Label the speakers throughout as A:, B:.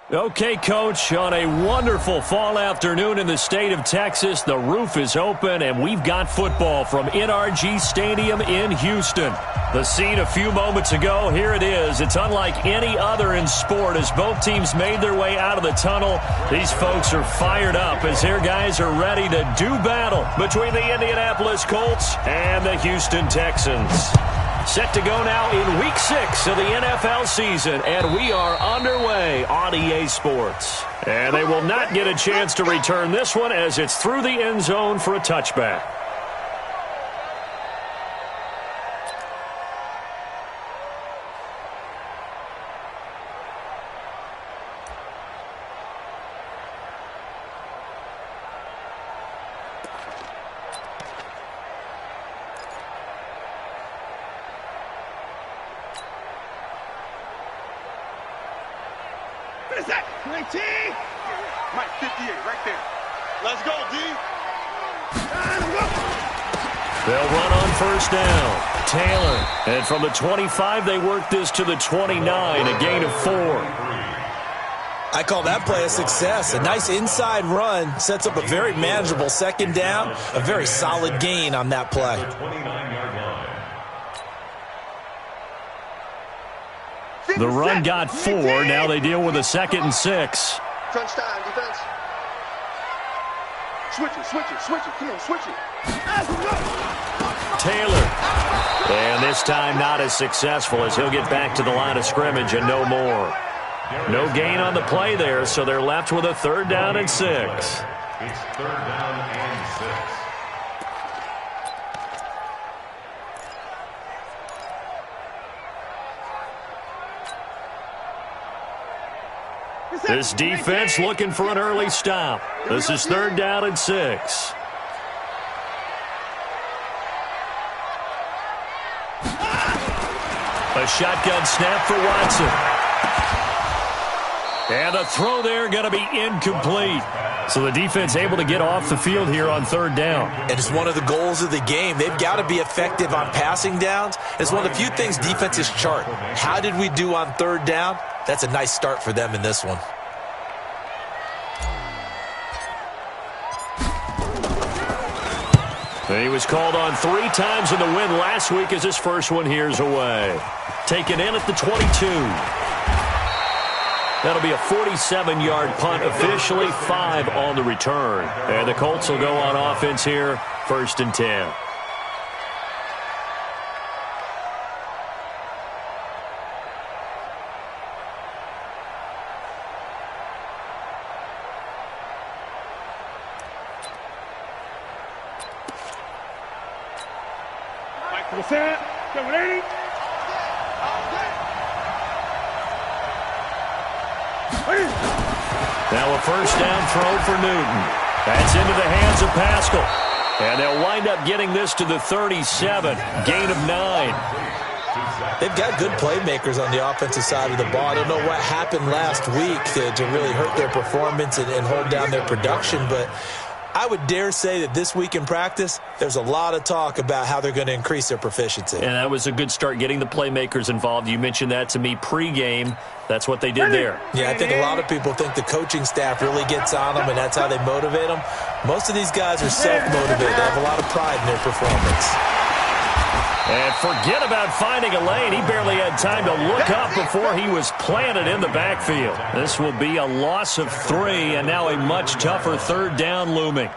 A: Okay, Coach, on a wonderful fall afternoon in the state of Texas, the roof is open, and we've got football from NRG Stadium in Houston. The scene a few moments ago, here it is. It's unlike any other in sport as both teams made their way out of the tunnel. These folks are fired up as their guys are ready to do battle between the Indianapolis Colts and the Houston Texans. Set to go now in Week 6 of the NFL season, and we are underway on EA Sports. And they will not get a chance to return this one as it's through the end zone for a touchback.
B: What is that? 19? Mike, 58, right there. Let's go, D.
A: They'll run on first down. Taylor. And from the 25, they work this to the 29, a gain of 4.
C: I call that play a success. A nice inside run sets up a very manageable second down. A very solid gain on that play.
A: The run got 4. Now they deal with a 2nd and 6.
B: Crunch time, defense. Switch it. Come on, switch it.
A: Taylor. And this time not as successful as he'll get back to the line of scrimmage and no more. No gain on the play there, so they're left with a 3rd down and 6.
D: It's 3rd down and 6.
A: This defense looking for an early stop. This is 3rd down and 6. A shotgun snap for Watson. And the throw there going to be incomplete. So the defense able to get off the field here on 3rd down.
C: And it's one of the goals of the game. They've got to be effective on passing downs. It's one of the few things defenses chart. How did we do on 3rd down? That's a nice start for them in this one.
A: And he was called on 3 times in the win last week as his first one here's away. Taken in at the 22. That'll be a 47-yard punt, officially 5 on the return. And the Colts will go on offense here, 1st and 10.
B: Set. Go, 80.
A: Now a 1st down throw for Newton. That's into the hands of Pascal. And they'll wind up getting this to the 37. Gain of 9.
C: They've got good playmakers on the offensive side of the ball. I don't know what happened last week to really hurt their performance and hold down their production, but I would dare say that this week in practice, there's a lot of talk about how they're going to increase their proficiency.
A: And that was a good start, getting the playmakers involved. You mentioned that to me pregame. That's what they did there.
C: Yeah, I think a lot of people think the coaching staff really gets on them, and that's how they motivate them. Most of these guys are self-motivated. They have a lot of pride in their performance.
A: And forget about finding a lane. He barely had time to look up before he was planted in the backfield. This will be a loss of 3, and now a much tougher 3rd down looming.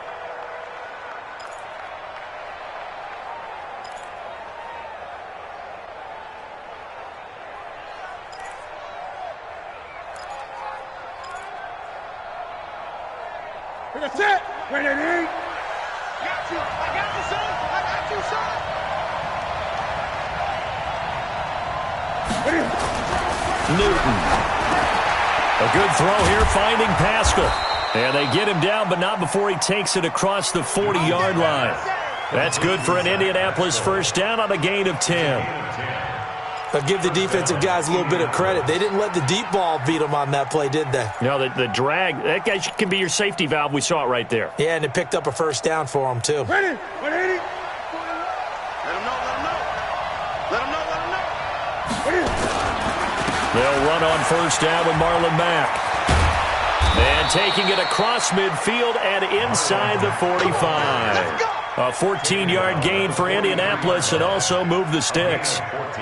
B: That's it. Wait, I got you, son.
A: Newton. A good throw here, finding Pascal. And they get him down, but not before he takes it across the 40-yard line. That's good for an Indianapolis 1st down on a gain of 10.
C: But give the defensive guys a little bit of credit. They didn't let the deep ball beat them on that play, did they?
A: No, the drag, that guy can be your safety valve. We saw it right there.
C: Yeah, and it picked up a 1st down for them, too.
B: Ready? 180. Let him know.
A: They'll run on 1st down with Marlon Mack. And taking it across midfield and inside the 45. A 14-yard gain for Indianapolis and also moved the sticks.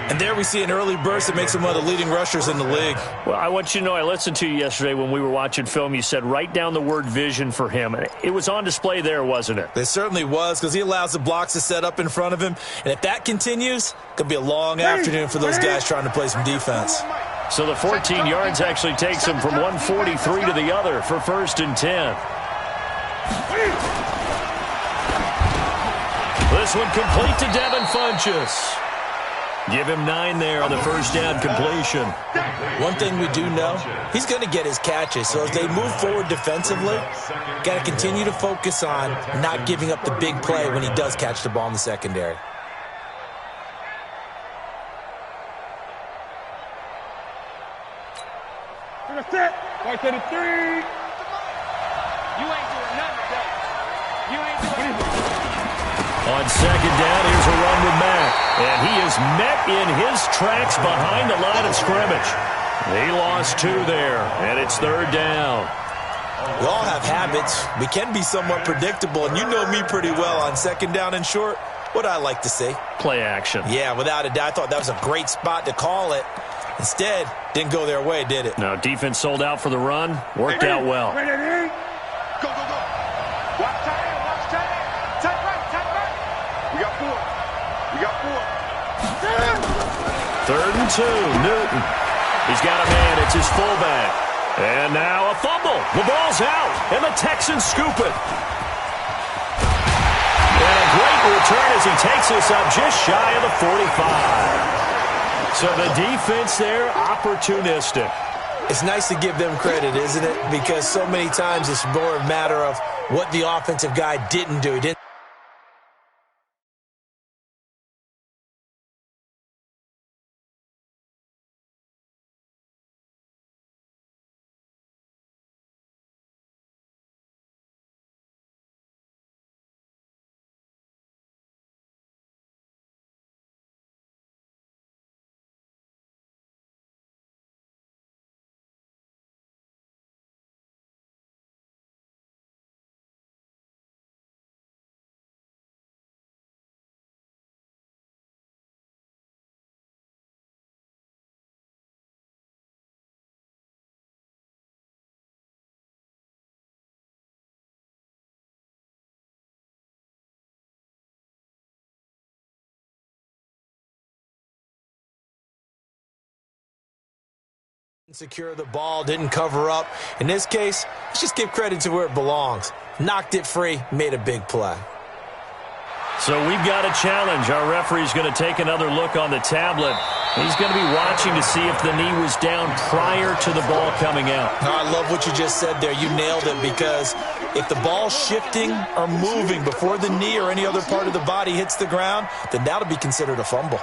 C: And there we see an early burst that makes him one of the leading rushers in the league.
A: Well, I want you to know, I listened to you yesterday when we were watching film. You said write down the word vision for him. It was on display there, wasn't it?
C: It certainly was, because he allows the blocks to set up in front of him. And if that continues, it could be a long afternoon for those guys trying to play some defense.
A: So the 14 yards actually takes him from 143 to the other for 1st and 10. This one complete to Devin Funchess. Give him 9 there on the first down completion.
C: One thing we do know, he's going to get his catches. So as they move forward defensively, got to continue to focus on not giving up the big play when he does catch the ball in the secondary.
B: Right to the 3. You ain't doing nothing today. You ain't doing anything.
A: On second down, here's a run with Mack. And he is met in his tracks behind the line of scrimmage. He lost 2 there, and it's 3rd down.
C: We all have habits. We can be somewhat predictable, and you know me pretty well on 2nd down and short. What I like to see?
A: Play action.
C: Yeah, without a doubt. I thought that was a great spot to call it. Instead, didn't go their way, did it?
A: No, defense sold out for the run. Worked out well.
B: Go, go, go. Watch tight, watch tight. Tight right. We got 4. We got 4.
A: 3rd and 2, Newton. He's got a man. It's his fullback. And now a fumble. The ball's out, and the Texans scoop it. And a great return as he takes us up just shy of the 45. So the defense there, opportunistic.
C: It's nice to give them credit, isn't it? Because so many times it's more a matter of what the offensive guy didn't do. He didn't. Secure the ball, didn't cover up. In this case, let's just give credit to where it belongs. Knocked it free, made a big play.
A: So we've got a challenge. Our referee's going to take another look on the tablet. He's going to be watching to see if the knee was down prior to the ball coming out.
C: I love what you just said there. You nailed it, because if the ball's shifting or moving before the knee or any other part of the body hits the ground, then that'll be considered a fumble.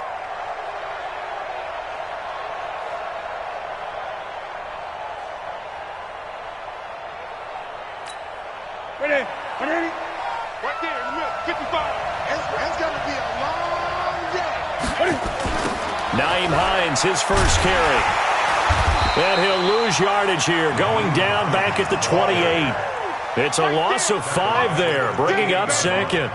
B: Ready. Right there in the middle, 55. It's going to be a long day.
A: Naeem Hines, his first carry. And he'll lose yardage here, going down back at the 28. It's a loss of 5 there, bringing up 2nd.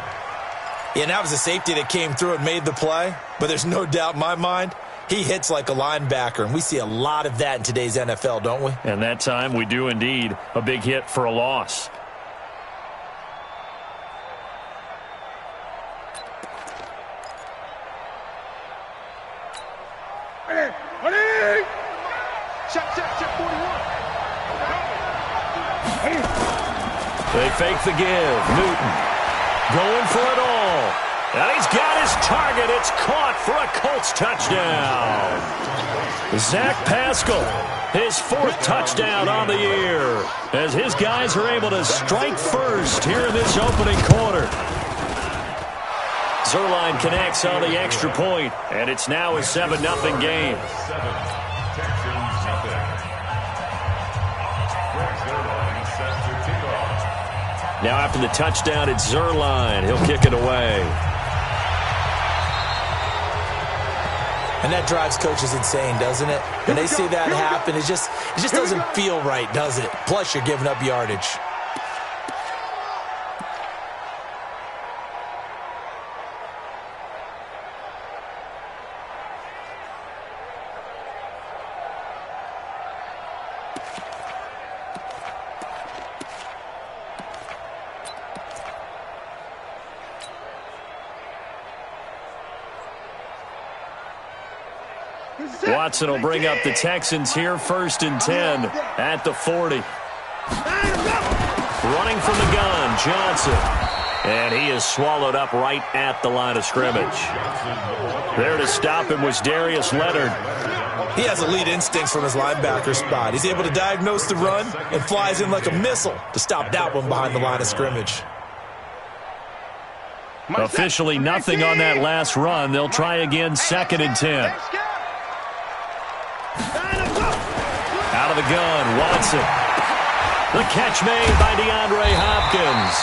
C: Yeah, and that was a safety that came through and made the play. But there's no doubt in my mind, he hits like a linebacker. And we see a lot of that in today's NFL, don't we?
A: And that time we do indeed. A big hit for a loss.
B: Ready. Check 41.
A: They fake the give. Newton going for it all. And he's got his target. It's caught for a Colts touchdown. Zach Pascal, his 4th touchdown on the year, as his guys are able to strike first here in this opening quarter. Zerline connects on the extra point, and it's now a 7-0 game. Now after the touchdown, it's Zerline. He'll kick it away.
C: And that drives coaches insane, doesn't it? When they see that happen, it just doesn't feel right, does it? Plus, you're giving up yardage.
A: Watson will bring up the Texans here, 1st and 10 at the 40. Running from the gun, Johnson. And he is swallowed up right at the line of scrimmage. There to stop him was Darius Leonard.
C: He has elite instincts from his linebacker spot. He's able to diagnose the run and flies in like a missile to stop that one behind the line of scrimmage.
A: Officially nothing on that last run. They'll try again, 2nd and 10. Out of the gun, Watson. The catch made by DeAndre Hopkins.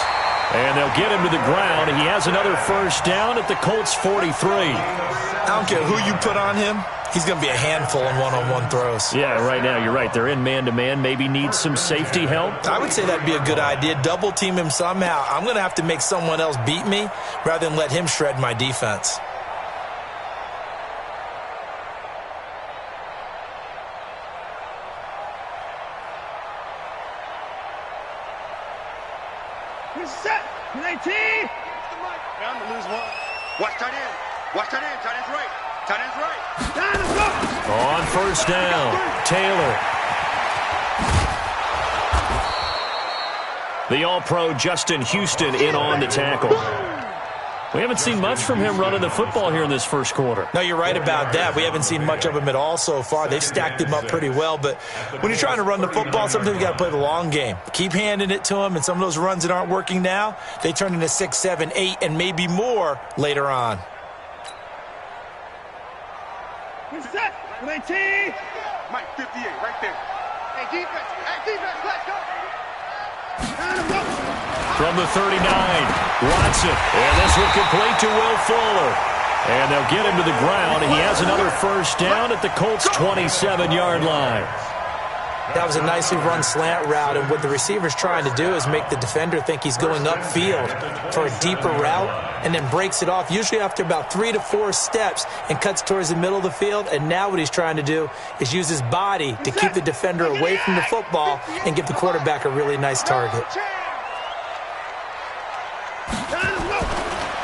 A: And they'll get him to the ground. He has another 1st down at the Colts 43.
C: I don't care who you put on him. He's going to be a handful in one-on-one throws.
A: Yeah, right now, you're right. They're in man-to-man. Maybe need some safety help.
C: I would say that'd be a good idea. Double team him somehow. I'm going to have to make someone else beat me rather than let him shred my defense.
B: Set. 19. Down to lose one. Watch tight end. Watch tight end. Tight end's right. Tight end's right.
A: On 1st down, Taylor. The All-Pro Justin Houston in on the tackle. We haven't seen much from him running the football here in this 1st quarter.
C: No, you're right about that. We haven't seen much of him at all so far. They've stacked him up pretty well, but when you're trying to run the football, sometimes you got to play the long game. Keep handing it to him, and some of those runs that aren't working now, they turn into 6, 7, 8, and maybe more later on.
B: Set. 19. Mike, 58, right there. Hey, defense, let's go.
A: From the 39, Watson. And this one complete to Will Fuller. And they'll get him to the ground. He has another 1st down at the Colts' 27-yard line.
C: That was a nicely run slant route, and what the receiver's trying to do is make the defender think he's going upfield for a deeper route and then breaks it off, usually after about 3 to 4 steps, and cuts towards the middle of the field. And now what he's trying to do is use his body to keep the defender away from the football and give the quarterback a really nice target.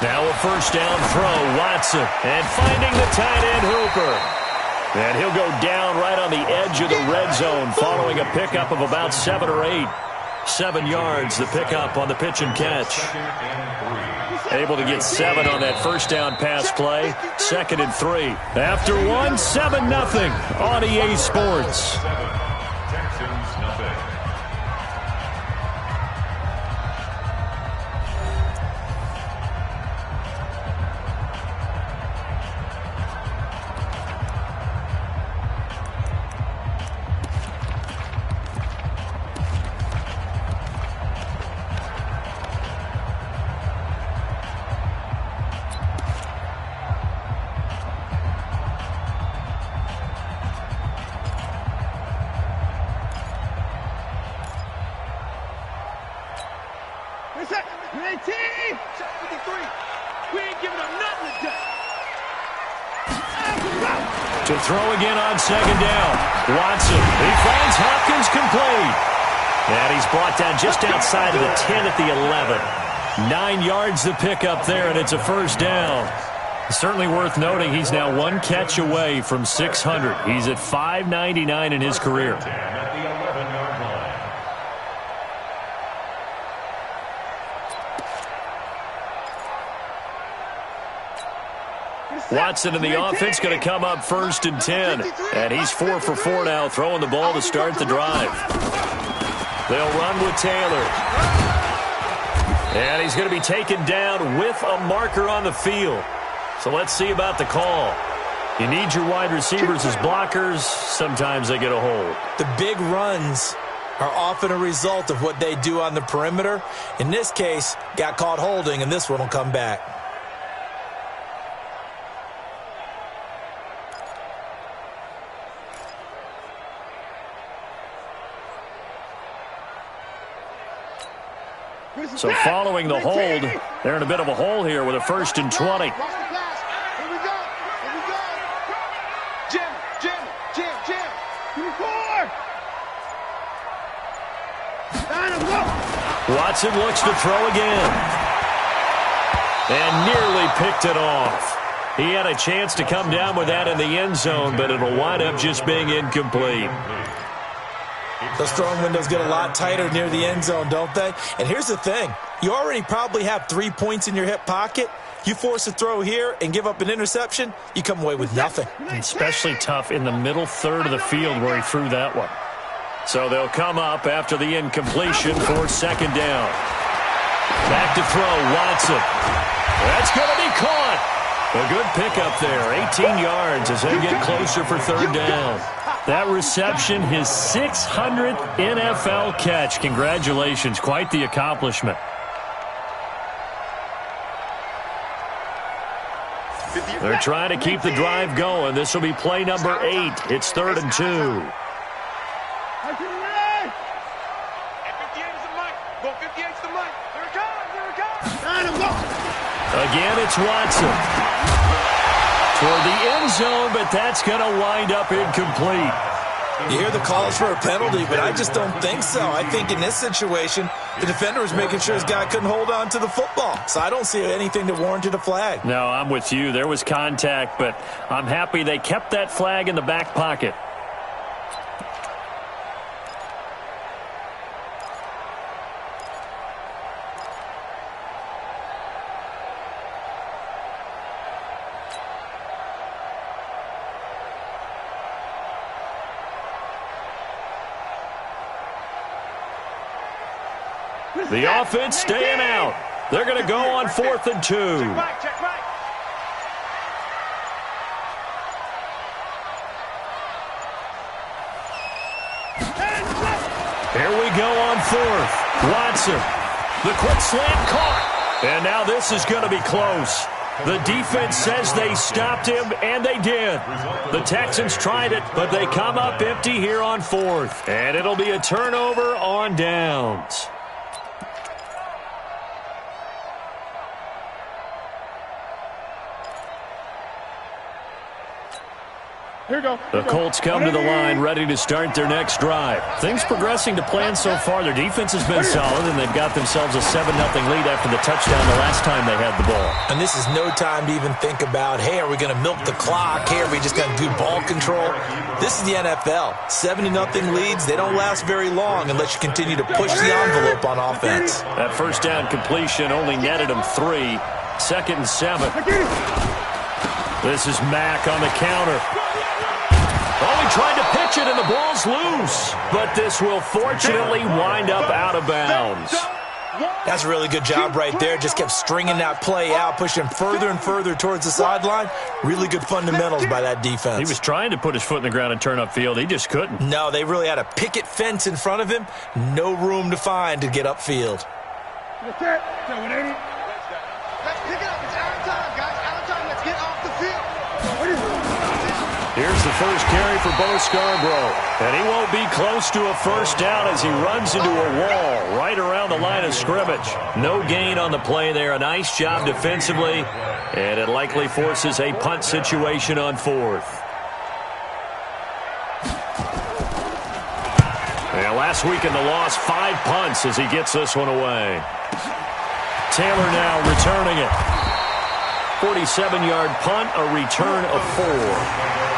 A: Now a 1st down throw, Watson. And finding the tight end, Hooper. And he'll go down right on the edge of the red zone following a pickup of about 7 or 8. 7 yards, the pickup on the pitch and catch. Able to get 7 on that 1st down pass play. 2nd and 3. After 1, 7-0 on EA Sports.
D: Texans, nothing.
B: Set. 19. 53. We ain't giving up nothing today.
A: To throw again on 2nd down. Watson. He finds Hopkins complete. And he's brought down just outside of the 10 at the 11. 9 yards the pickup there, and it's a 1st down. Certainly worth noting he's now 1 catch away from 600. He's at 599 in his career.
D: At the 11-yard line.
A: Watson and the offense going to come up 1st and 10. And he's 4 for 4 now, throwing the ball to start the drive. They'll run with Taylor. And he's going to be taken down with a marker on the field. So let's see about the call. You need your wide receivers as blockers. Sometimes they get a hold.
C: The big runs are often a result of what they do on the perimeter. In this case, got caught holding, and this one will come back.
A: So following the hold, they're in a bit of a hole here with a 1st and 20.
B: Watch the pass. Here we go. Here we go. Jim. 2-4.
A: Watson looks to throw again. And nearly picked it off. He had a chance to come down with that in the end zone, but it'll wind up just being incomplete.
C: Those throwing windows get a lot tighter near the end zone, don't they? And here's the thing. You already probably have 3 points in your hip pocket. You force a throw here and give up an interception, you come away with nothing.
A: Especially tough in the middle third of the field where he threw that one. So they'll come up after the incompletion for 2nd down. Back to throw, Watson. That's going to be caught. A good pickup there, 18 yards as they get closer for 3rd down. That reception, his 600th NFL catch. Congratulations, quite the accomplishment. They're trying to keep the drive going. This will be play number 8. It's 3rd and 2. Again, it's Watson. Toward the end zone, but that's going to wind up incomplete.
C: You hear the calls for a penalty, but I just don't think so. I think in this situation, the defender was making sure his guy couldn't hold on to the football. So I don't see anything that warranted a flag.
A: No, I'm with you. There was contact, but I'm happy they kept that flag in the back pocket. The offense staying out. They're going to go on 4th and 2.
B: Check right.
A: Here we go on 4th. Watson. The quick slant caught. And now this is going to be close. The defense says they stopped him, and they did. The Texans tried it, but they come up empty here on 4th. And it'll be a turnover on downs. The Colts come to the line ready to start their next drive. Things progressing to plan so far. Their defense has been solid, and they've got themselves a 7-0 lead after the touchdown the last time they had the ball.
C: And this is no time to even think about, hey, are we going to milk the clock? Hey, are we just going to do ball control? This is the NFL. 7-0 leads, they don't last very long unless you continue to push the envelope on offense.
A: That 1st down completion only netted them 3. 2nd and 7. This is Mack on the counter. Only trying to pitch it, and the ball's loose. But this will fortunately wind up out of bounds.
C: That's a really good job right there. Just kept stringing that play out, pushing further and further towards the sideline. Really good fundamentals by that defense.
A: He was trying to put his foot in the ground and turn upfield. He just couldn't.
C: No, they really had a picket fence in front of him. No room to find to get upfield.
B: Let's pick it up. It's our time, guys. Our time. Let's get off the field. What is it?
A: Here's the first carry for Bo Scarborough. And he won't be close to a 1st down as he runs into a wall right around the line of scrimmage. No gain on the play there. A nice job defensively. And it likely forces a punt situation on 4th. And last week in the loss, 5 punts as he gets this one away. Taylor now returning it. 47-yard punt, a return of 4.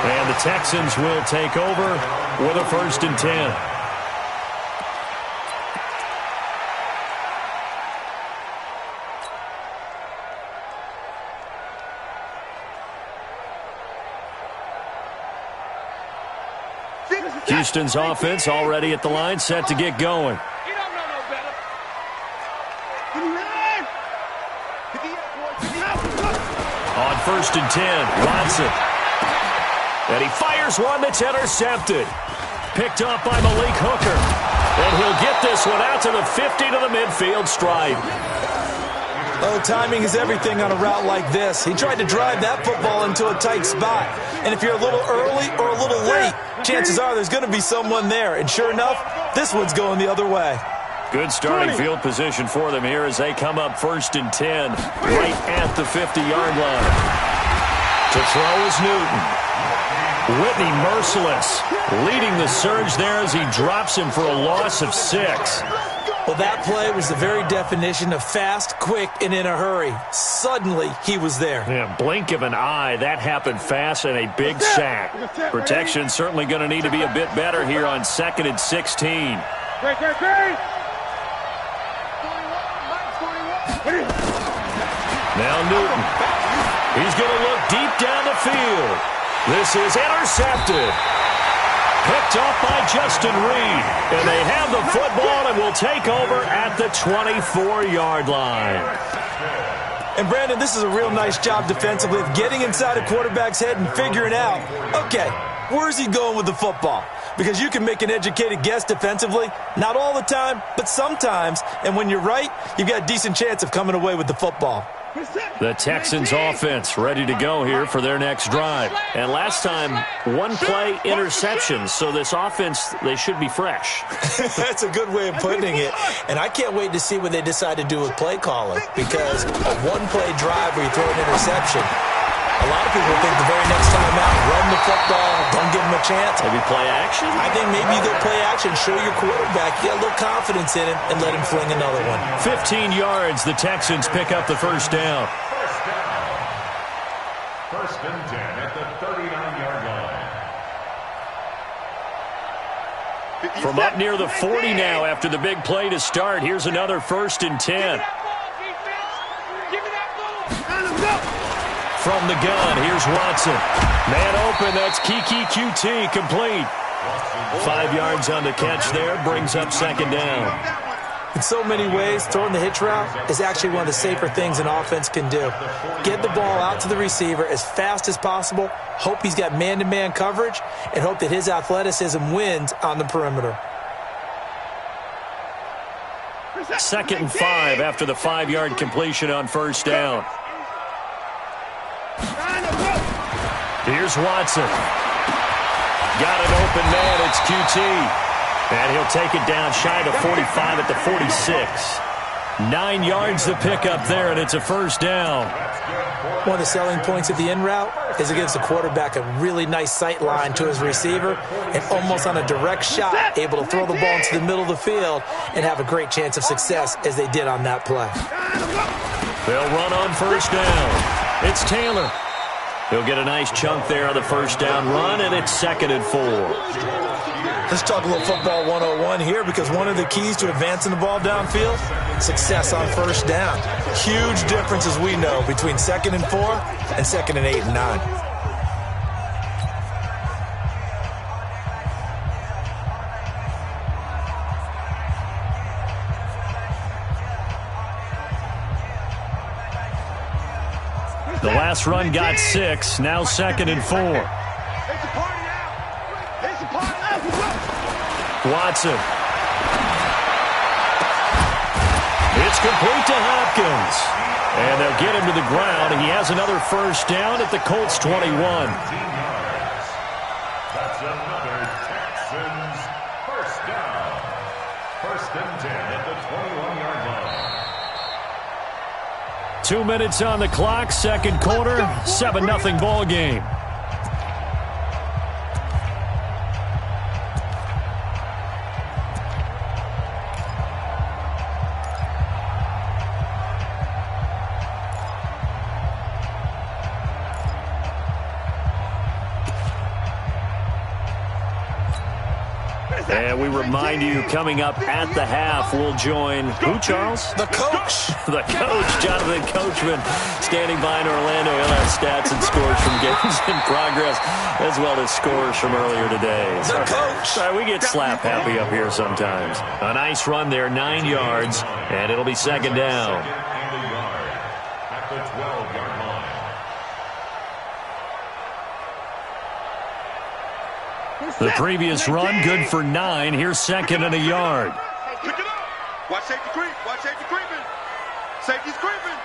A: And the Texans will take over with a 1st and 10. Houston's offense already at the line, set to get going.
B: You don't know no better.
A: On 1st and 10, Watson. And he fires one that's intercepted. Picked up by Malik Hooker. And he'll get this one out to the 50 to the midfield stripe.
C: Oh, timing is everything on a route like this. He tried to drive that football into a tight spot. And if you're a little early or a little late, chances are there's going to be someone there. And sure enough, this one's going the other way.
A: Good starting field position for them here as they come up 1st and 10 right at the 50-yard line. To throw is Newton. Whitney merciless, leading the surge there as he drops him for a loss of 6.
C: Well, that play was the very definition of fast, quick, and in a hurry. Suddenly, he was there.
A: Yeah, blink of an eye. That happened fast and a big sack. Protection certainly going to need to be a bit better here on 2nd and 16. Now Newton. He's going to look deep down the field. This is intercepted. Picked off by Justin Reed. And they have the football and will take over at the 24-yard line.
C: And, Brandon, this is a real nice job defensively of getting inside a quarterback's head and figuring out, okay, where's he going with the football? Because you can make an educated guess defensively. Not all the time, but sometimes. And when you're right, you've got a decent chance of coming away with the football.
A: The Texans offense ready to go here for their next drive. And last time, one play interception. So this offense, they should be fresh.
C: That's a good way of putting it. And I can't wait to see what they decide to do with play calling. Because a one-play drive where you throw an interception, a lot of people think the very next time out, run the football, don't give him a chance.
A: Maybe play action?
C: I think maybe you go play action, show your quarterback, you got a little confidence in him, and let him fling another one.
A: 15 yards, the Texans pick up the first down.
D: First and 10 at the 39-yard line.
A: From up near the 40 now after the big play to start, here's another 1st and 10. From the gun, here's Watson. Man open, that's Kiki QT, complete. 5 yards on the catch there, brings up 2nd down.
C: In so many ways, throwing the hitch route is actually one of the safer things an offense can do. Get the ball out to the receiver as fast as possible, hope he's got man-to-man coverage, and hope that his athleticism wins on the perimeter.
A: 2nd and 5 after the 5-yard completion on 1st down. Here's Watson. Got an open man. It's QT. And he'll take it down shy of 45 at the 46. 9 yards to pick up there, and it's a 1st down.
C: One of the selling points of the in route is it gives the quarterback a really nice sight line to his receiver and almost on a direct shot able to throw the ball into the middle of the field and have a great chance of success as they did on that play.
A: They'll run on 1st down. It's Taylor. He'll get a nice chunk there on the 1st down run, and it's 2nd and 4.
C: Let's talk a little football 101 here because one of the keys to advancing the ball downfield, success on 1st down. Huge difference, as we know, between 2nd and 4 and 2nd and 8 and 9.
A: The last run got 6, now 2nd and 4. Watson. It's complete to Hopkins. And they'll get him to the ground. He has another 1st down at the Colts 21.
D: That's another Texans 1st down. 1st and 10 at the 21-yard line.
A: 2 minutes on the clock, 2nd quarter, 7-0 ball game. And we remind you, coming up at the half, we'll join who, Charles?
C: The coach.
A: The coach, Jonathan Coachman, standing by in Orlando. He'll have stats and scores from games in progress, as well as scores from earlier today.
C: The coach.
A: Sorry, we get slap happy up here sometimes. A nice run there, 9 yards, and it'll be 2nd down.
D: And a yard at the 12-yard line.
A: The previous run, good for 9. Here's 2nd and a yard.
B: Pick it up. Watch safety creep. Watch safety creeping. Safety's creeping.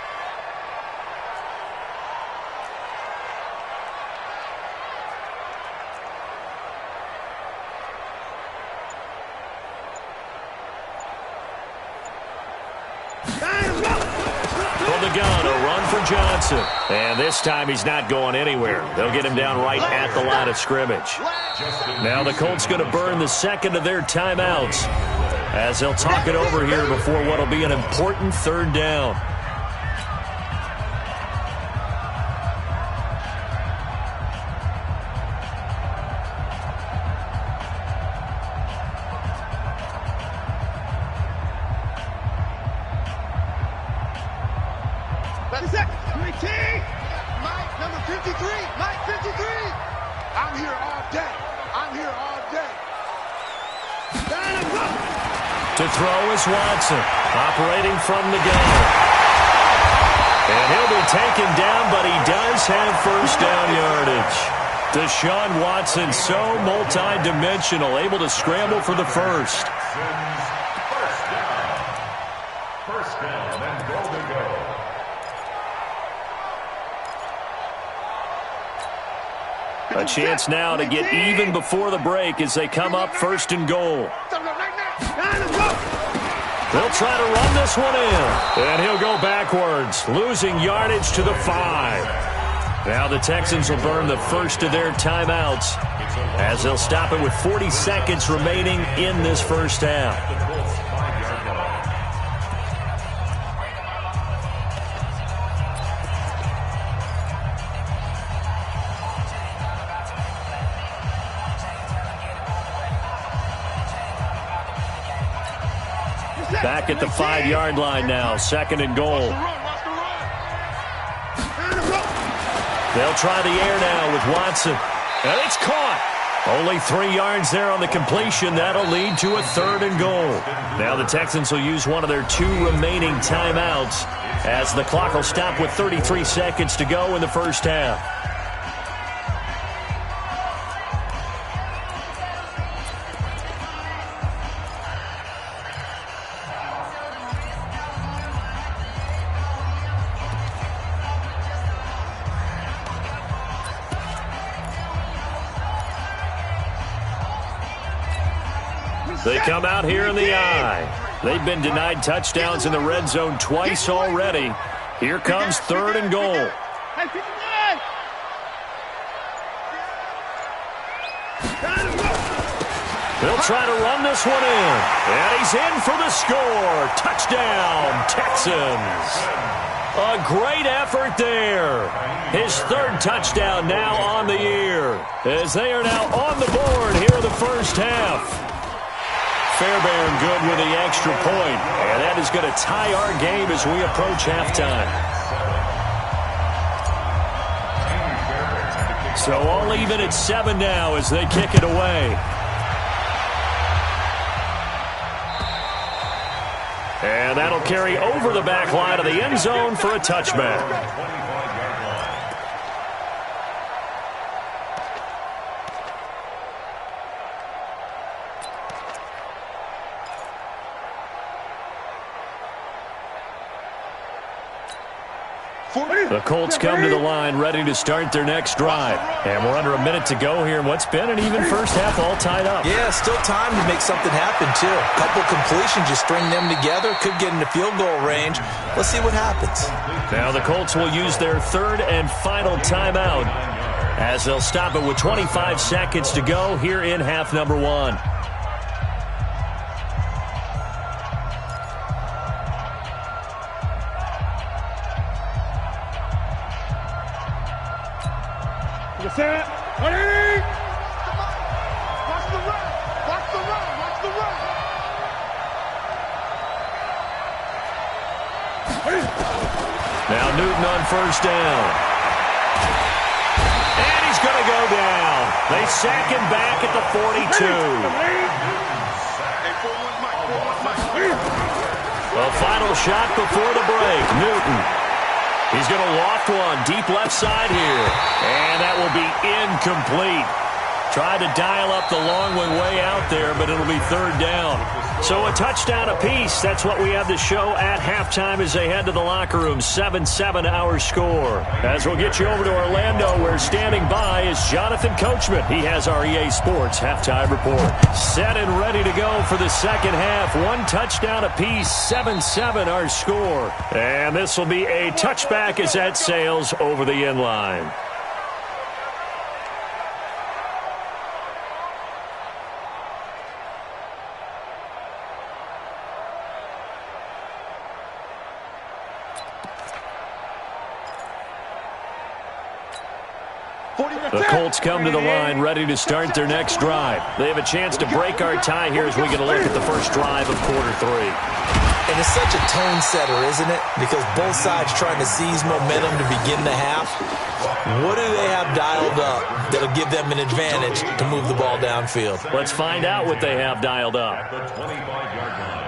A: from the gun, a run for Johnson. And this time he's not going anywhere. They'll get him down right at the line of scrimmage. Now the Colts going to burn the second of their timeouts as they'll talk it over here before what will be an important third down. To throw is Watson, operating from the gun. And he'll be taken down, but he does have first down yardage. Deshaun Watson, so multi-dimensional, able to scramble for the first.
D: First down and goal to go.
A: A chance now to get even before the break as they come up first and goal. They'll try to run this one in. And he'll go backwards, losing yardage to the 5. Now the Texans will burn the first of their timeouts as they'll stop it with 40 seconds remaining in this first half. Back at the 5-yard line now, second and goal. They'll try the air now with Watson. And it's caught. Only 3 yards there on the completion. That'll lead to a third and goal. Now the Texans will use one of their 2 remaining timeouts as the clock will stop with 33 seconds to go in the first half. They come out here in the eye. They've been denied touchdowns in the red zone twice already. Here comes third and goal. They'll try to run this one in. And he's in for the score. Touchdown, Texans. A great effort there. His third touchdown now on the year as they are now on the board here in the first half. Fairbairn good with the extra point, and that is going to tie our game as we approach halftime. So all even at 7 now as they kick it away. And that'll carry over the back line of the end zone for a touchback. The Colts come to the line ready to start their next drive. And we're under a minute to go here in what's been an even first half, all tied up.
C: Yeah, still time to make something happen, too. A couple completions, just string them together. Could get into field goal range. Let's see what happens.
A: Now the Colts will use their third and final timeout as they'll stop it with 25 seconds to go here in half number 1.
B: Set. Ready? Watch the run. Watch the run. Watch the run.
A: Now Newton on first down. And he's going to go down. They sack him back at the 42. A final shot before the break. Newton. He's going to loft one deep left side here. And that will be incomplete. Tried to dial up the long one way out there, but it'll be third down. So a touchdown apiece. That's what we have to show at halftime as they head to the locker room. 7-7 our score. As we'll get you over to Orlando, where standing by is Jonathan Coachman. He has our EA Sports halftime report. Set and ready to go for the second half. One touchdown apiece. 7-7 our score. And this will be a touchback as that sails over the end line. The Colts come to the line ready to start their next drive. They have a chance to break our tie here as we get a look at the first drive of quarter 3.
C: And it's such a tone setter, isn't it? Because both sides trying to seize momentum to begin the half. What do they have dialed up that'll give them an advantage to move the ball downfield?
A: Let's find out what they have dialed up.
D: At the 25-yard line.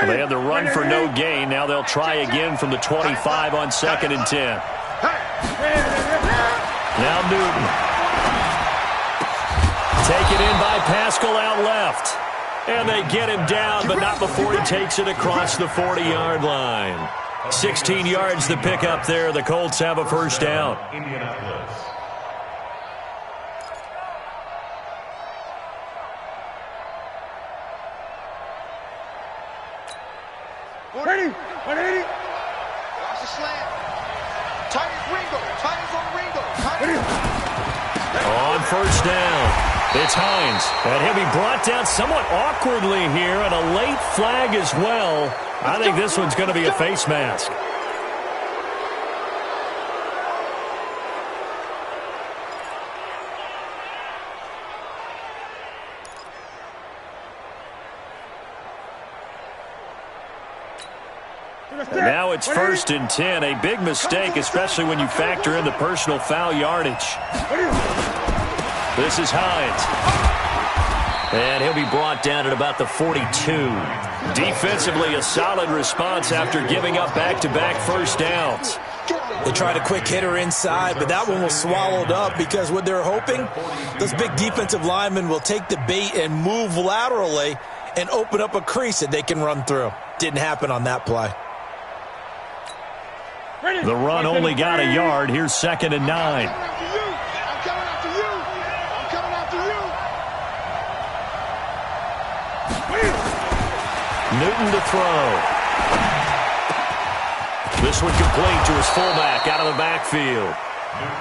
A: They had the run for no gain. Now they'll try again from the 25 on 2nd and 10. Now Newton. Taken in by Pascal out left. And they get him down, but not before he takes it across the 40-yard line. 16 yards to pick up there. The Colts have a first down.
D: Indianapolis.
B: Ready. 180. Watch the slant. Titans Ringo. Titans on Ringo.
A: On first down, it's Hines. And he'll be brought down somewhat awkwardly here, and a late flag as well. I think this one's going to be a face mask. And now it's 1st and 10. A big mistake, especially when you factor in the personal foul yardage. This is Hines. And he'll be brought down at about the 42. Defensively, a solid response after giving up back-to-back first downs.
C: They tried a quick hitter inside, but that one was swallowed up because what they're hoping, those big defensive linemen will take the bait and move laterally and open up a crease that they can run through. Didn't happen on that play.
A: The run only got a yard. Here's 2nd and 9.
B: I'm coming after you. I'm coming after you.
A: Newton to throw. This one complete to his fullback out of the backfield.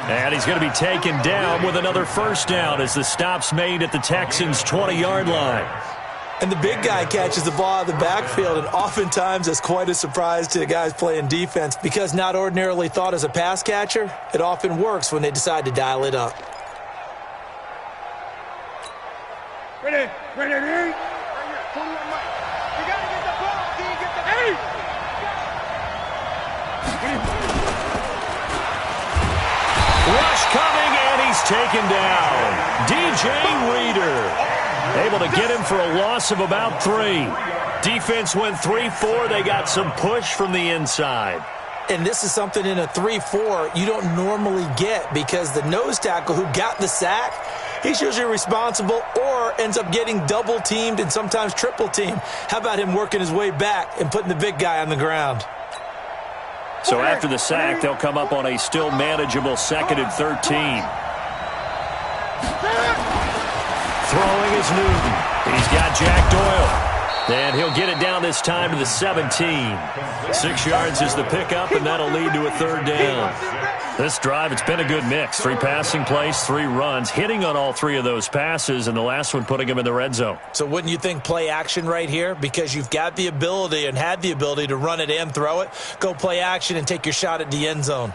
A: And he's going to be taken down with another first down as the stop's made at the Texans' 20-yard line.
C: And the big guy catches the ball out of the backfield, and oftentimes that's quite a surprise to the guys playing defense because not ordinarily thought as a pass catcher, it often works when they decide to dial it up.
B: Ready. Right here. 41 Mike. You got to get the ball. D, get the ball.
A: Rush coming, and he's taken down. DJ Reader. Able to get him for a loss of about 3. Defense went 3-4. They got some push from the inside.
C: And this is something in a 3-4 you don't normally get because the nose tackle who got the sack, he's usually responsible or ends up getting double-teamed and sometimes triple-teamed. How about him working his way back and putting the big guy on the ground?
A: So after the sack, they'll come up on a still manageable 2nd and 13. Throwing is Newton. He's got Jack Doyle. And he'll get it down this time to the 17. 6 yards is the pickup, and that'll lead to a third down. This drive, it's been a good mix. 3 passing plays, 3 runs, hitting on all 3 of those passes, and the last one putting him in the red zone.
C: So wouldn't you think play action right here? Because you've got the ability and had the ability to run it and throw it. Go play action and take your shot at the end zone.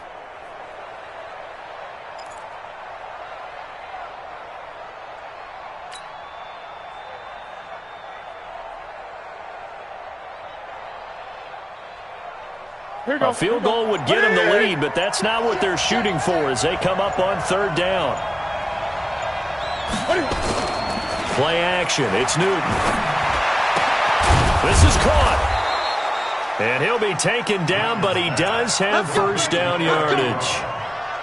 A: A field goal would get them the lead, but that's not what they're shooting for as they come up on third down. Play action. It's Newton. This is caught. And he'll be taken down, but he does have first down yardage.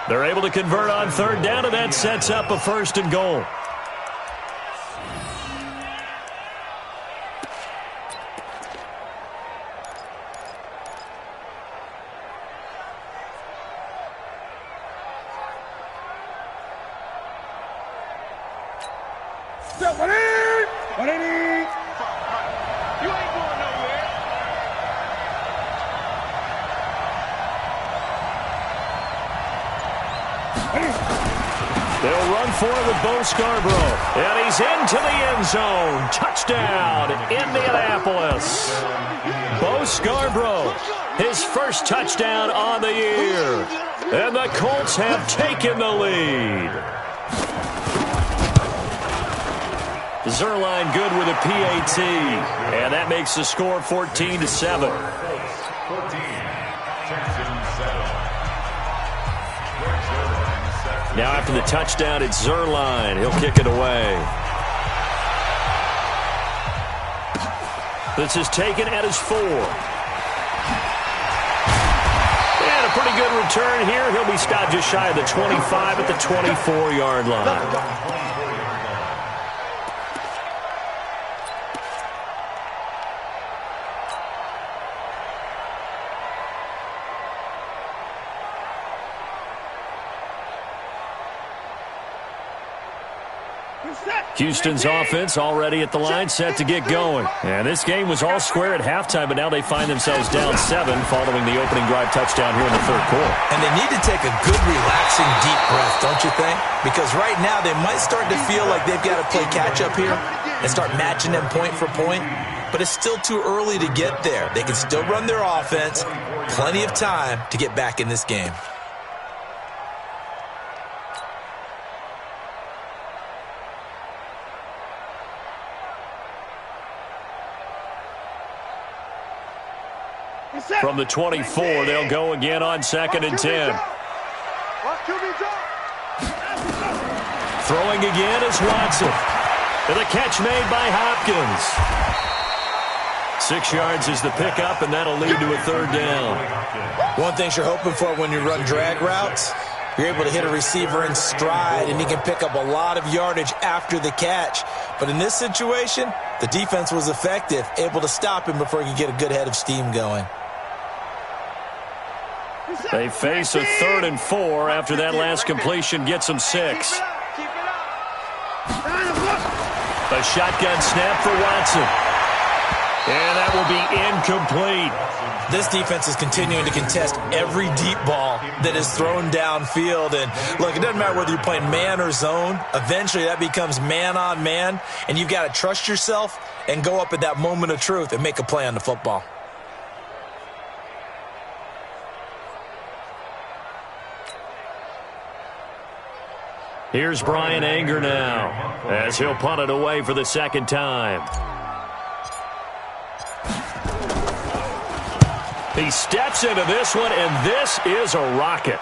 A: They're able to convert on third down, and that sets up a 1st and goal. They'll run for it with Bo Scarborough. And he's into the end zone. Touchdown, Indianapolis. Bo Scarborough, his first touchdown on the year. And the Colts have taken the lead. Zerline good with a PAT. And that makes the score 14-7. Now after the touchdown, it's Zerline. He'll kick it away. This is taken at his 4. And a pretty good return here. He'll be stopped just shy of the 25 at the 24-yard line. Houston's offense already at the line, set to get going. And this game was all square at halftime, but now they find themselves down 7 following the opening drive touchdown here in the third quarter.
C: And they need to take a good, relaxing, deep breath, don't you think? Because right now they might start to feel like they've got to play catch-up here and start matching them point for point. But it's still too early to get there. They can still run their offense. Plenty of time to get back in this game.
A: From the 24, they'll go again on 2nd and 10. Throwing again is Watson. And the catch made by Hopkins. 6 yards is the pickup, and that'll lead to a 3rd down.
C: One thing you're hoping for when you run drag routes, you're able to hit a receiver in stride, and he can pick up a lot of yardage after the catch. But in this situation, the defense was effective, able to stop him before he could get a good head of steam going.
A: They face a 3rd and 4 after that last completion gets them 6. A shotgun snap for Watson. And that will be incomplete.
C: This defense is continuing to contest every deep ball that is thrown downfield. And look, it doesn't matter whether you're playing man or zone. Eventually that becomes man on man. And you've got to trust yourself and go up at that moment of truth and make a play on the football.
A: Here's Brian Anger now as he'll punt it away for the 2nd time. He steps into this one, and this is a rocket.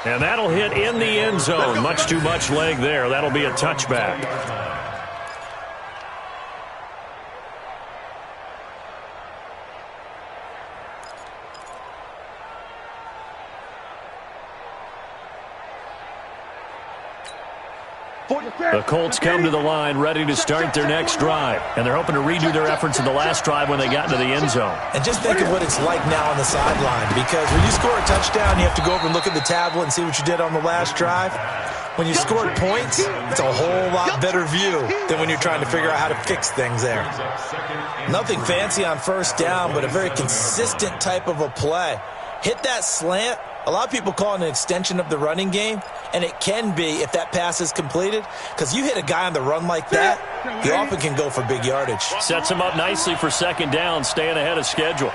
A: And that'll hit in the end zone. Much too much leg there. That'll be a touchback. The Colts come to the line ready to start their next drive. And they're hoping to redo their efforts in the last drive when they got into the end zone.
C: And just think of what it's like now on the sideline. Because when you score a touchdown, you have to go over and look at the tablet and see what you did on the last drive. When you scored points, it's a whole lot better view than when you're trying to figure out how to fix things there. Nothing fancy on 1st down, but a very consistent type of a play. Hit that slant. A lot of people call it an extension of the running game, and it can be if that pass is completed, because you hit a guy on the run like that, he often can go for big yardage.
A: Sets him up nicely for 2nd down, staying ahead of schedule.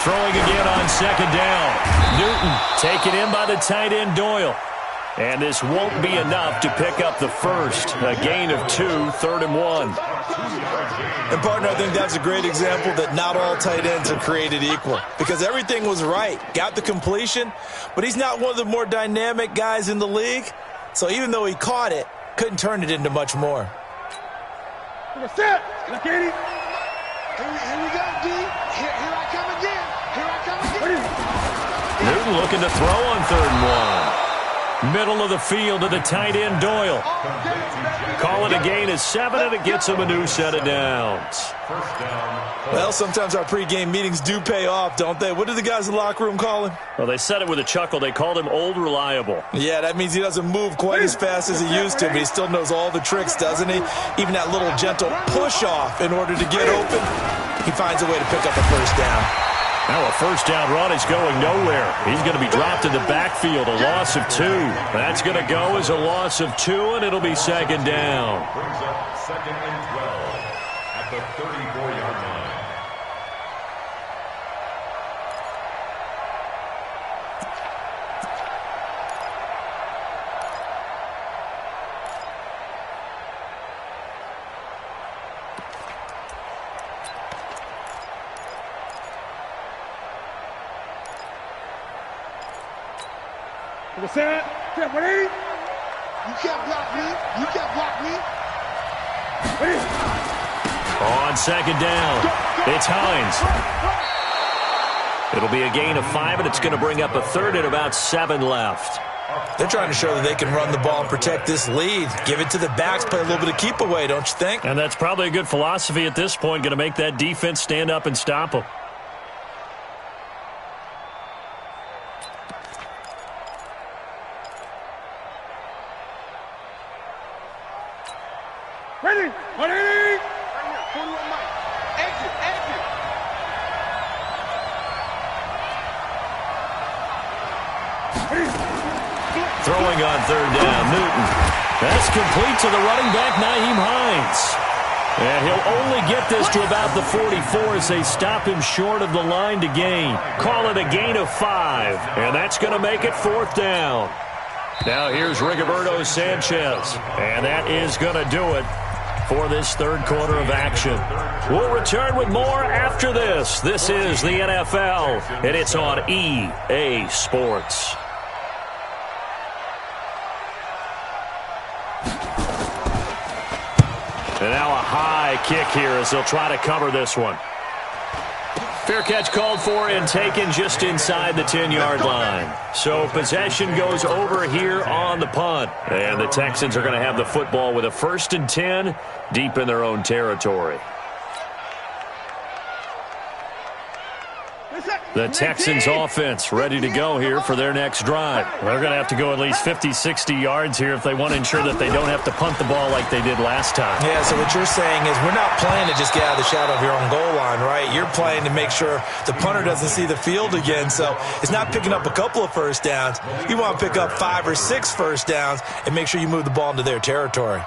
A: Throwing again on 2nd down. Newton taken in by the tight end Doyle. And this won't be enough to pick up the first. A gain of 2, 3rd and 1.
C: And, partner, I think that's a great example that not all tight ends are created equal. Because everything was right. Got the completion, but he's not one of the more dynamic guys in the league. So even though he caught it, couldn't turn it into much more.
B: Set. Look at it. Here we go, D. Here I come again. Here I come again.
A: Newton looking to throw on 3rd and 1. Middle of the field to the tight end, Doyle. Call it a gain of 7, and it gets him a new set of downs.
C: Well, sometimes our pregame meetings do pay off, don't they? What do the guys in the locker room call him?
A: Well, they said it with a chuckle. They called him Old Reliable.
C: Yeah, that means he doesn't move quite as fast as he used to, but he still knows all the tricks, doesn't he? Even that little gentle push-off in order to get open, he finds a way to pick up a 1st down.
A: Now a 1st down run is going nowhere. He's going to be dropped in the backfield, a loss of 2. That's going to go as a loss of 2, and it'll be 2nd down.
D: Brings up 2nd and 12 at the 34-yard line.
B: Set. Set. Ready? You can't block me. You can't block me. Ready?
A: On 2nd down, it's Hines. It'll be a gain of 5, and it's going to bring up a 3rd and about 7 left.
C: They're trying to show that they can run the ball and protect this lead. Give it to the backs, play a little bit of keep away, don't you think?
A: And that's probably a good philosophy at this point, going to make that defense stand up and stop them.
B: Ready? Ready? Exit, exit.
A: Throwing on 3rd down, Newton. That's complete to the running back, Nyheim Hines. And he'll only get this to about the 44 as they stop him short of the line to gain. Call it a gain of 5, and that's going to make it 4th down. Now here's Rigoberto Sanchez, and that is going to do it for this 3rd quarter of action. We'll return with more after this. This is the NFL, and it's on EA Sports. And now a high kick here as they'll try to cover this one. Fair catch called for and taken just inside the 10-yard line. So possession goes over here on the punt. And the Texans are going to have the football with a 1st and 10 deep in their own territory. The Texans offense ready to go here for their next drive. They're going to have to go at least 50, 60 yards here if they want to ensure that they don't have to punt the ball like they did last time.
C: Yeah, so what you're saying is we're not playing to just get out of the shadow of your own goal line, right? You're playing to make sure the punter doesn't see the field again. So it's not picking up a couple of 1st downs. You want to pick up 5 or 6 1st downs and make sure you move the ball into their territory.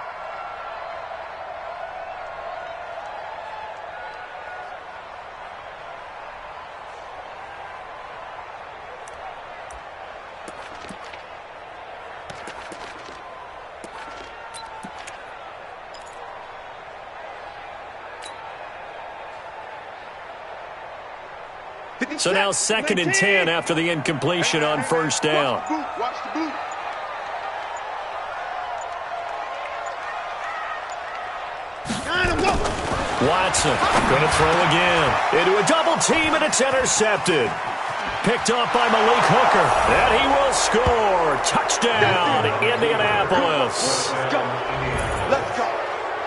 A: So now 2nd and 10 after the incompletion on 1st down.
B: Watch the boot.
A: Watson going to throw again. Into a double team, and it's intercepted. Picked off by Malik Hooker. And he will score. Touchdown, Indianapolis.
B: Let's go. Let's go.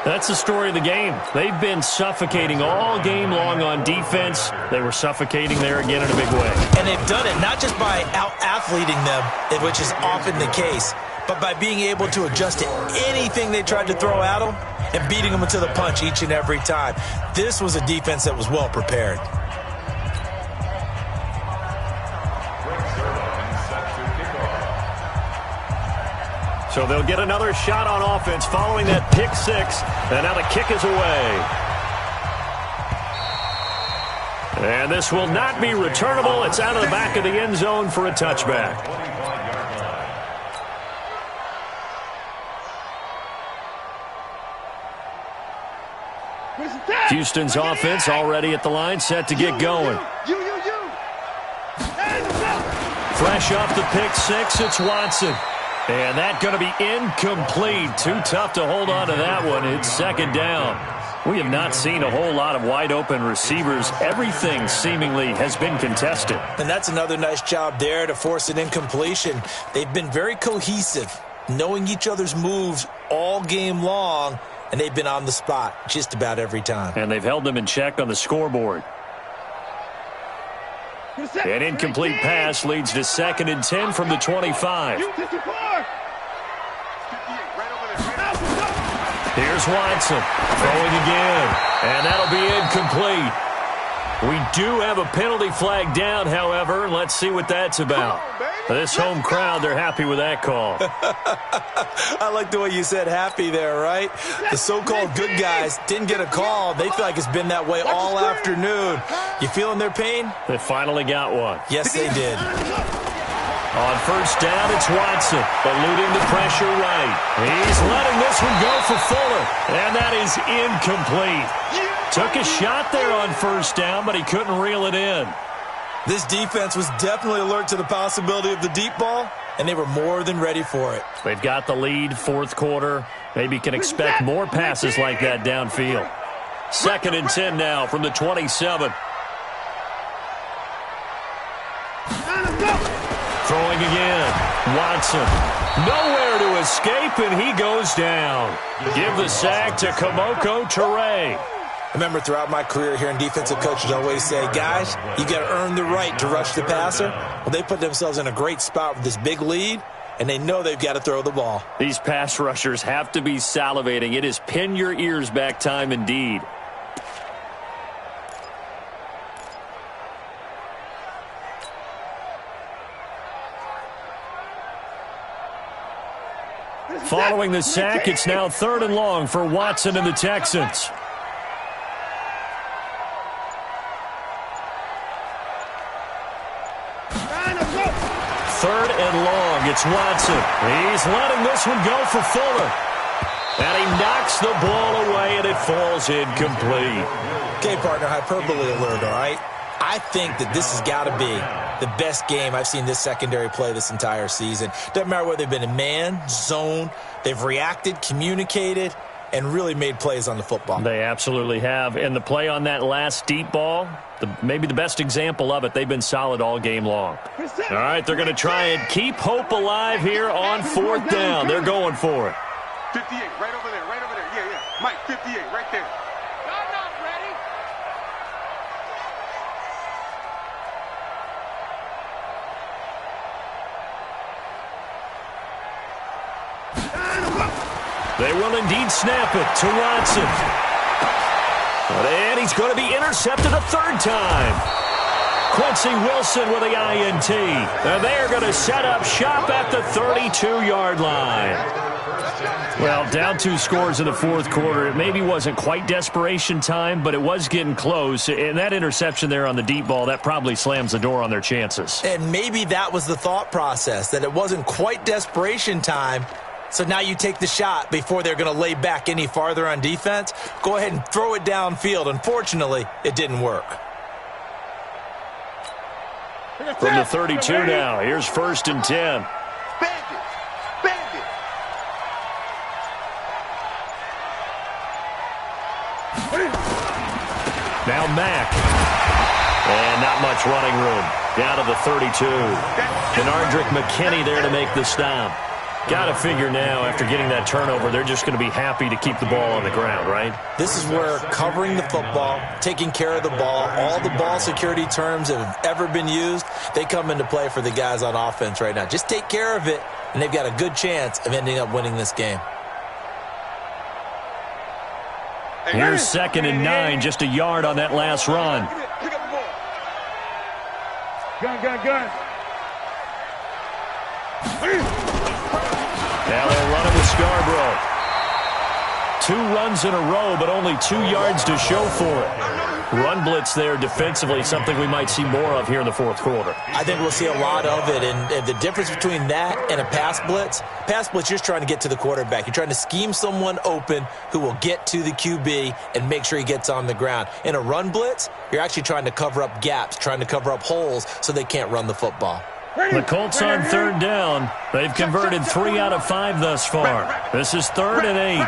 A: That's the story of the game. They've been suffocating all game long on defense. They were suffocating there again in a big way.
C: And they've done it not just by out-athleting them, which is often the case, but by being able to adjust to anything they tried to throw at them and beating them to the punch each and every time. This was a defense that was well prepared.
A: So they'll get another shot on offense following that pick 6. And now the kick is away. And this will not be returnable. It's out of the back of the end zone for a touchback. Houston's offense already at the line, set to get going. Fresh off the pick 6, it's Watson. And that's going to be incomplete. Too tough to hold on to that one. It's 2nd down. We have not seen a whole lot of wide-open receivers. Everything seemingly has been contested.
C: And that's another nice job there to force an incompletion. They've been very cohesive, knowing each other's moves all game long, and they've been on the spot just about every time.
A: And they've held them in check on the scoreboard. An incomplete pass leads to 2nd and 10 from the 25. Here's Watson throwing again, and that'll be incomplete. We do have a penalty flag down, however. Let's see what that's about. This home crowd, they're happy with that call.
C: I like the way you said happy there, right? The so-called good guys didn't get a call. They feel like it's been that way all afternoon. You feeling their pain?
A: They finally got one.
C: Yes, they did.
A: On 1st down, it's Watson, eluding the pressure right. He's letting this one go for Fuller, and that is incomplete. Took a shot there on 1st down, but he couldn't reel it in.
C: This defense was definitely alert to the possibility of the deep ball, and they were more than ready for it.
A: They've got the lead, 4th quarter. Maybe can expect more passes like that downfield. 2nd and 10 now from the 27. Throwing again. Watson. Nowhere to escape, and he goes down. Give the sack to Kamoko Toure.
C: I remember throughout my career hearing defensive coaches always say, guys, you got to earn the right to rush the passer. Well, they put themselves in a great spot with this big lead, and they know they've got to throw the ball.
A: These pass rushers have to be salivating. It is pin your ears back time indeed. Following the sack, it's now 3rd and long for Watson and the Texans. 3rd and long, it's Watson. He's letting this one go for Fuller. And he knocks the ball away, and it falls incomplete.
C: Okay, partner, hyperbole alert, all right? I think that this has got to be the best game I've seen this secondary play this entire season. Doesn't matter whether they've been in man, zone, they've reacted, communicated, and really made plays on the football.
A: They absolutely have. And the play on that last deep ball, maybe the best example of it, they've been solid all game long. All right, they're going to try and keep hope alive here on 4th down. They're going for it.
B: 58, right over there, right over there. Yeah, yeah. Mike, 58, right there. I'm not ready.
A: They will indeed snap it to Watson. And he's going to be intercepted a 3rd time. Quincy Wilson with the INT. And they're going to set up shop at the 32-yard line. Well, down 2 scores in the 4th quarter. It maybe wasn't quite desperation time, but it was getting close. And that interception there on the deep ball, that probably slams the door on their chances.
C: And maybe that was the thought process, that it wasn't quite desperation time. So now you take the shot before they're going to lay back any farther on defense. Go ahead and throw it downfield. Unfortunately, it didn't work.
A: From the 32 now, here's 1st and 10. Now Mack. And not much running room. Down to the 32. And Ardrick McKinney there to make the stop. Got to figure now, after getting that turnover, they're just going to be happy to keep the ball on the ground, right?
C: This is where covering the football, taking care of the ball, all the ball security terms that have ever been used, they come into play for the guys on offense right now. Just take care of it, and they've got a good chance of ending up winning this game.
A: Here's 2nd and 9, just a yard on that last run.
B: Pick up the ball. Gun.
A: Now they'll run it with Scarborough. 2 runs in a row, but only 2 yards to show for it. Run blitz there defensively, something we might see more of here in the 4th quarter.
C: I think we'll see a lot of it, and the difference between that and a pass blitz, you're just trying to get to the quarterback. You're trying to scheme someone open who will get to the QB and make sure he gets on the ground. In a run blitz, you're actually trying to cover up gaps, trying to cover up holes so they can't run the football.
A: The Colts on 3rd down. They've converted 3 out of 5 thus far. This is 3rd and 8.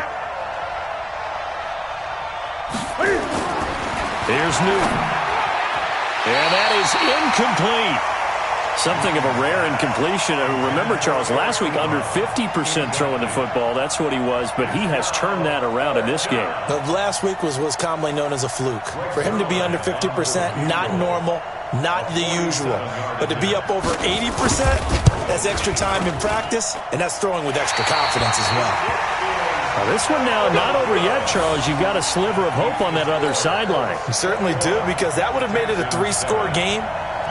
A: Here's Newton. And that is incomplete. Something of a rare incompletion. Remember, Charles, last week under 50% throwing the football. That's what he was, but he has turned that around in this game.
C: Last week was commonly known as a fluke. For him to be under 50%, not normal, not the usual. But to be up over 80%, that's extra time in practice, and that's throwing with extra confidence as well.
A: Now this one now not over yet, Charles. You've got a sliver of hope on that other sideline.
C: You certainly do, because that would have made it a 3-score game.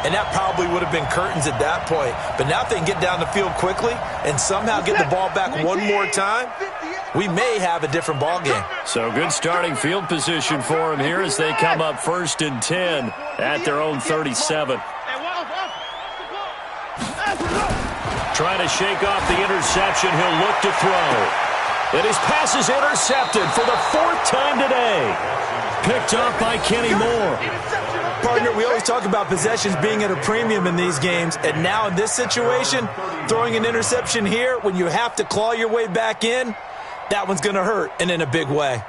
C: And that probably would have been curtains at that point. But now if they can get down the field quickly and somehow get the ball back one more time, we may have a different ball game.
A: So good starting field position for them here as they come up 1st and 10 at their own 37. Trying to shake off the interception. He'll look to throw. And his pass is intercepted for the 4th time today. Picked off by Kenny Moore.
C: Partner, we always talk about possessions being at a premium in these games, and now in this situation, throwing an interception here when you have to claw your way back in, that one's going to hurt, and in a big way.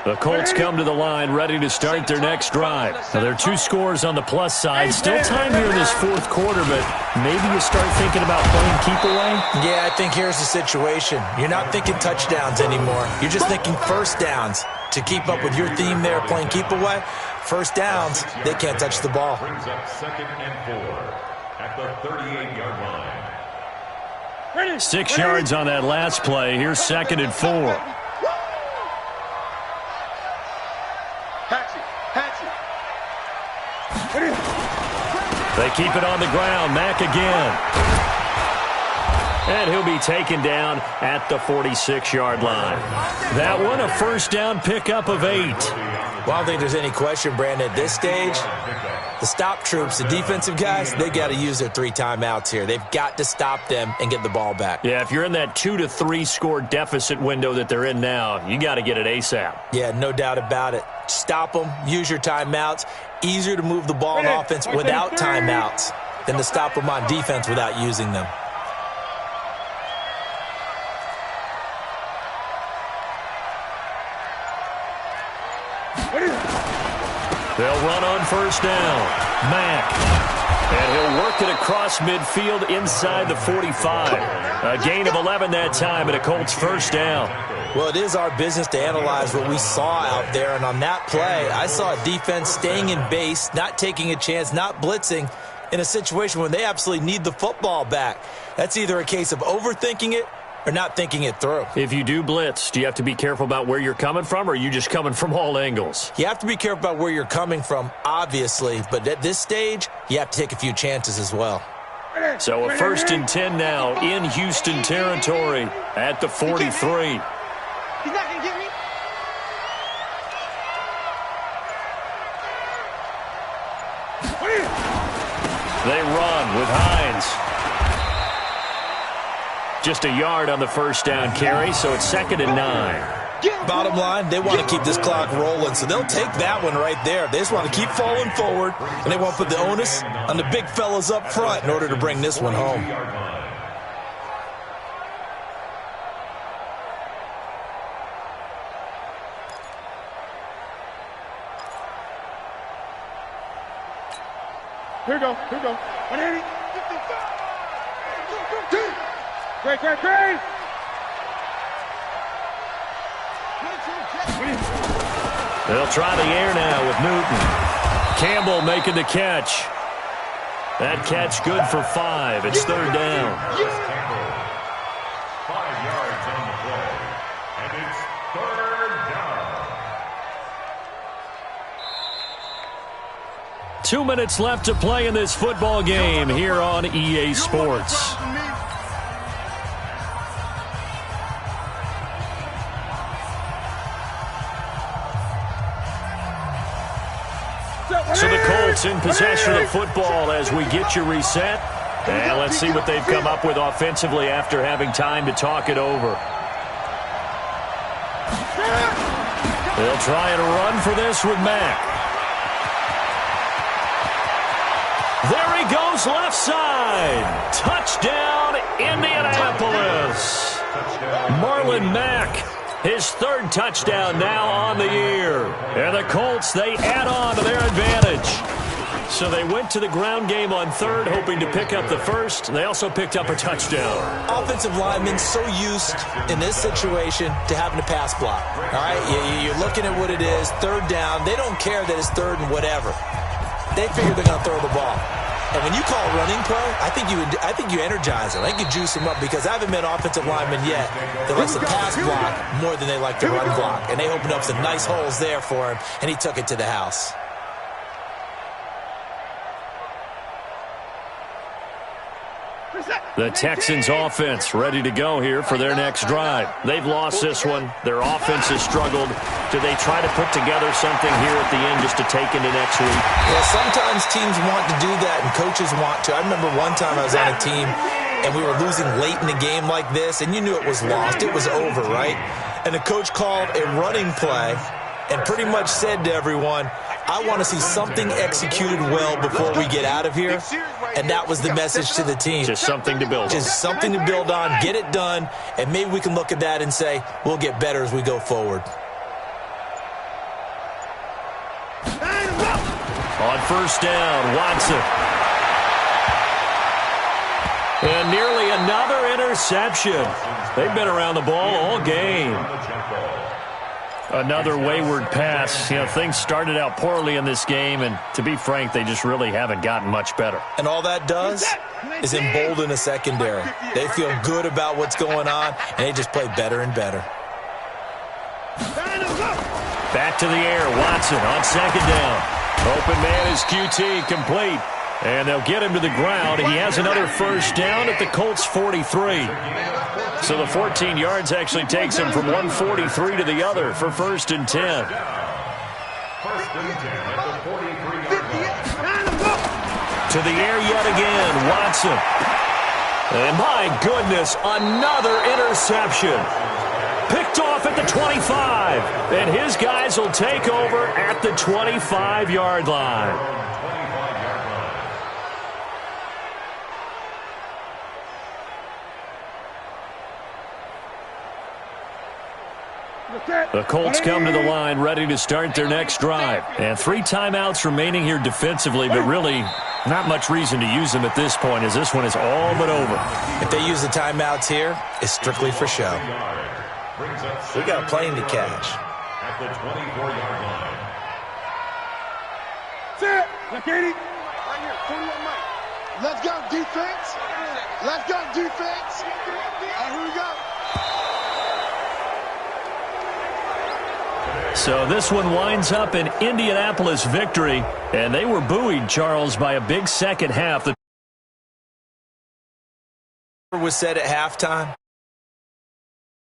A: The Colts come to the line ready to start their next drive. Now, there are 2 scores on the plus side. Still time here in this 4th quarter, but maybe you start thinking about playing keep away?
C: Yeah, I think here's the situation. You're not thinking touchdowns anymore. You're just thinking first downs. To keep up with your theme there, playing keep away, first downs, they can't touch the ball.
D: Brings up 2nd and 4 at the 38-yard line.
A: 6 yards on that last play. Here's 2nd and 4. They keep it on the ground. Mack again. And he'll be taken down at the 46-yard line. That one, a first down pickup of 8.
C: Well, I don't think there's any question, Brandon, at this stage, the stop troops, the defensive guys, they got to use their 3 timeouts here. They've got to stop them and get the ball back.
A: Yeah, if you're in that 2 to 3 score deficit window that they're in now, you got to get it ASAP.
C: Yeah, no doubt about it. Stop them, use your timeouts. Easier to move the ball on offense without timeouts than to stop them on defense without using them.
A: They'll run on first down. Mack. And he'll work it across midfield inside the 45. A gain of 11 that time and a Colts first down.
C: Well, it is our business to analyze what we saw out there. And on that play, I saw a defense staying in base, not taking a chance, not blitzing in a situation when they absolutely need the football back. That's either a case of overthinking it or not thinking it through.
A: If you do blitz, do you have to be careful about where you're coming from, or are you just coming from all angles?
C: You have to be careful about where you're coming from, obviously. But at this stage, you have to take a few chances as well.
A: So a 1st and 10 now in Houston territory at the 43.
B: He's not going to get me.
A: They run with Hines. Just a yard on the first down carry, so it's 2nd and 9.
C: Bottom line, they want to keep this clock rolling, so they'll take that one right there. They just want to keep falling forward, and they want to put the onus on the big fellas up front in order to bring this one home.
B: Here we go. 180. Great.
A: They'll try the air now with Newton. Campbell making the catch. That catch good for 5. It's 3rd down.
D: 5 yards on the play, and it's 3rd down.
A: 2 minutes left to play in this football game here on EA Sports. So the Colts in possession of the football as we get you reset. And let's see what they've come up with offensively after having time to talk it over. They'll try and run for this with Mack. There he goes, left side. Touchdown, Indianapolis. Marlon Mack, his third touchdown now on the year. And the Colts, they add on to their advantage. So they went to the ground game on third, hoping to pick up the first. They also picked up a touchdown.
C: Offensive linemen so used in this situation to having to pass block. All right, you're looking at what it is, third down. They don't care that it's third and whatever. They figure they're going to throw the ball. And when you call a running play, I think you energize them. I think you juice them up because I haven't met offensive linemen yet that likes to pass block more than they like to run block. And they opened up some nice holes there for him, and he took it to the house.
A: The Texans offense ready to go here for their next drive. They've lost this one. Their offense has struggled. Do they try to put together something here at the end just to take into next week?
C: Yeah, sometimes teams want to do that and coaches want to. I remember one time I was on a team and we were losing late in the game like this, and you knew it was lost. It was over, right? And the coach called a running play and pretty much said to everyone, I want to see something executed well before we get out of here. And that was the message to the team.
A: Just something to build on.
C: Just something to build on, get it done, and maybe we can look at that and say, we'll get better as we go forward.
A: On first down, Watson. And nearly another interception. They've been around the ball all game. Another wayward pass. You know, things started out poorly in this game, and to be frank, they just really haven't gotten much better.
C: And all that does is embolden a secondary. They feel good about what's going on, and they just play better and better.
A: Back to the air, Watson on second down. Open man is QT, complete. And they'll get him to the ground. He has another first down at the Colts 43. So the 14 yards actually takes him from 143 to the other for first and 10.
D: First and 10 at the 43-yard line.
A: To the air yet again, Watson. And my goodness, another interception. Picked off at the 25. And his guys will take over at the 25-yard line. The Colts come to the line ready to start their next drive. And 3 timeouts remaining here defensively, but really not much reason to use them at this point as this one is all but over.
C: If they use the timeouts here, it's strictly for show. We got a plane to catch.
D: At the 24-yard line.
B: Sit. Look, Katie. Right here, 21 Mike. Let's go, defense. Let's go, defense. All right, here we go.
A: So this one winds up an Indianapolis victory, and they were buoyed, Charles, by a big second half.
C: Was said at halftime.